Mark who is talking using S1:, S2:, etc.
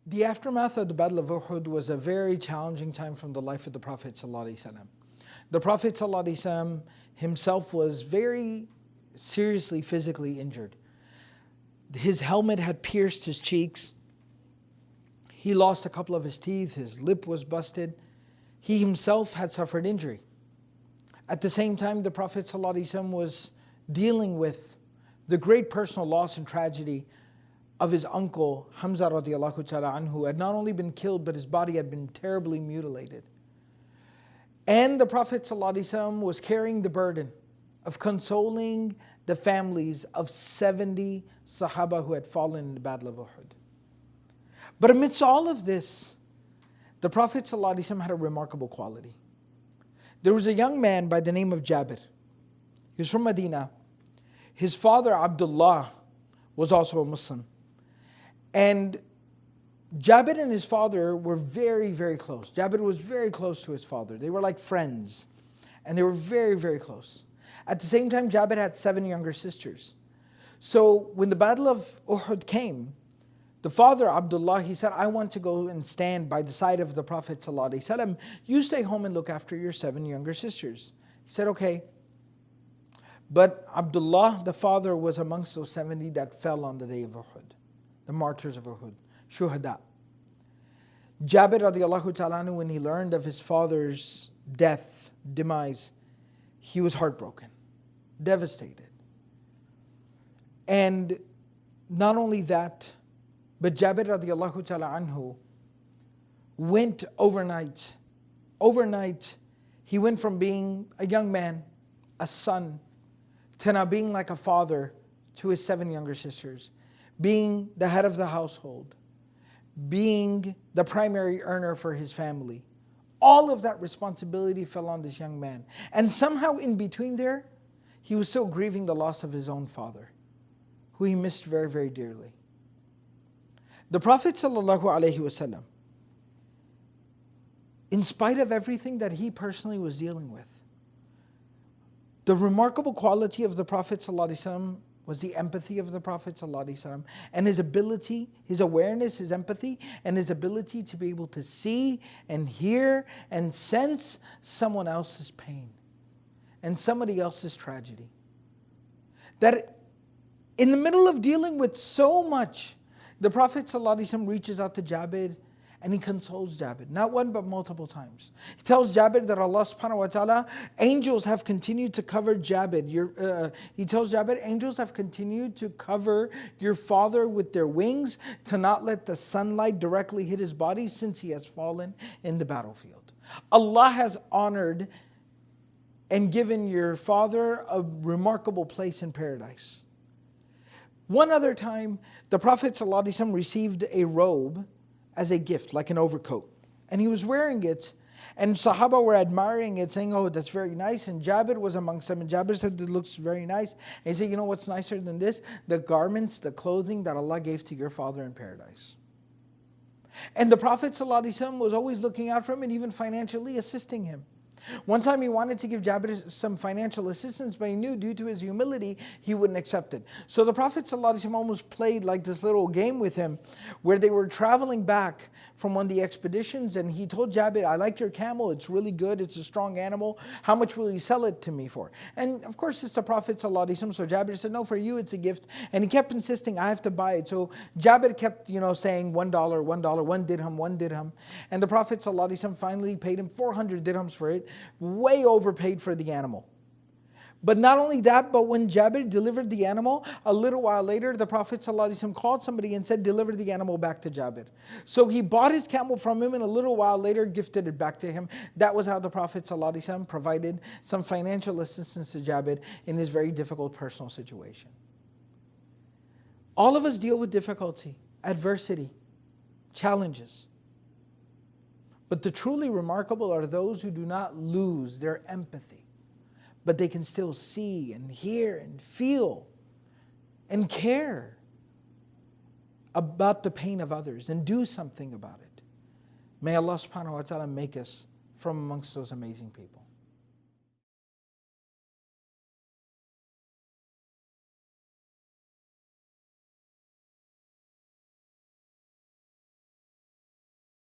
S1: The aftermath of the Battle of Uhud was a very challenging time from the life of the Prophet ﷺ. The Prophet ﷺ himself was very seriously physically injured. His helmet had pierced his cheeks. He lost a couple of his teeth. His lip was busted. He himself had suffered injury. At the same time, the Prophet ﷺ was dealing with the great personal loss and tragedy of his uncle Hamza radiallahu ta'ala anhu, who had not only been killed, but his body had been terribly mutilated. And the Prophet ﷺ was carrying the burden of consoling the families of 70 Sahaba who had fallen in the Battle of Uhud. But amidst all of this, the Prophet ﷺ had a remarkable quality. There was a young man by the name of Jabir. He was from Medina. His father, Abdullah, was also a Muslim. And Jabir and his father were very, very close. Jabir was very close to his father. They were like friends. And they were very, very close. At the same time, Jabir had 7 younger sisters. So when the Battle of Uhud came, the father, Abdullah, he said, I want to go and stand by the side of the Prophet ﷺ. You stay home and look after your 7 younger sisters. He said, okay. But Abdullah, the father, was amongst those 70 that fell on the day of Uhud. The martyrs of Uhud, Shuhada. Jabir radiallahu ta'ala anhu, when he learned of his father's death, demise, he was heartbroken, devastated. And not only that, but Jabir radiallahu ta'ala anhu went overnight. Overnight, he went from being a young man, a son, to now being like a father to his 7 younger sisters, being the head of the household, being the primary earner for his family. All of that responsibility fell on this young man. And somehow in between there, he was still grieving the loss of his own father, who he missed very, very dearly. The Prophet ﷺ, in spite of everything that he personally was dealing with, the remarkable quality of the Prophet ﷺ was the empathy of the Prophet ﷺ, and his ability, his awareness, his empathy, and his ability to be able to see and hear and sense someone else's pain and somebody else's tragedy. That in the middle of dealing with so much, the Prophet ﷺ reaches out to Jabir and he consoles Jabir, not one but multiple times. He tells Jabir that Allah subhanahu wa ta'ala, angels have continued to cover Jabir. He tells Jabir, angels have continued to cover your father with their wings to not let the sunlight directly hit his body since he has fallen in the battlefield. Allah has honored and given your father a remarkable place in paradise. One other time, the Prophet ﷺ received a robe as a gift, like an overcoat. And he was wearing it, and Sahaba were admiring it, saying, oh, that's very nice. And Jabir was amongst them, and Jabir said, it looks very nice. And he said, you know what's nicer than this? The garments, the clothing that Allah gave to your father in paradise. And the Prophet ﷺ was always looking out for him and even financially assisting him. One time he wanted to give Jabir some financial assistance, but he knew due to his humility, he wouldn't accept it. So the Prophet ﷺ almost played like this little game with him, where they were traveling back from one of the expeditions, and he told Jabir, I like your camel, it's really good, it's a strong animal, how much will you sell it to me for? And of course it's the Prophet ﷺ, so Jabir said, no, for you it's a gift. And he kept insisting, I have to buy it. So Jabir kept saying $1, $1, 1 dirham, 1 dirham. And the Prophet ﷺ finally paid him 400 dirhams for it, way overpaid for the animal. But not only that, but when Jabir delivered the animal, a little while later, the Prophet ﷺ called somebody and said, deliver the animal back to Jabir. So he bought his camel from him and a little while later gifted it back to him. That was how the Prophet ﷺ provided some financial assistance to Jabir in his very difficult personal situation. All of us deal with difficulty, adversity, challenges. But the truly remarkable are those who do not lose their empathy, but they can still see and hear and feel and care about the pain of others and do something about it. May Allah subhanahu wa ta'ala make us from amongst those amazing people.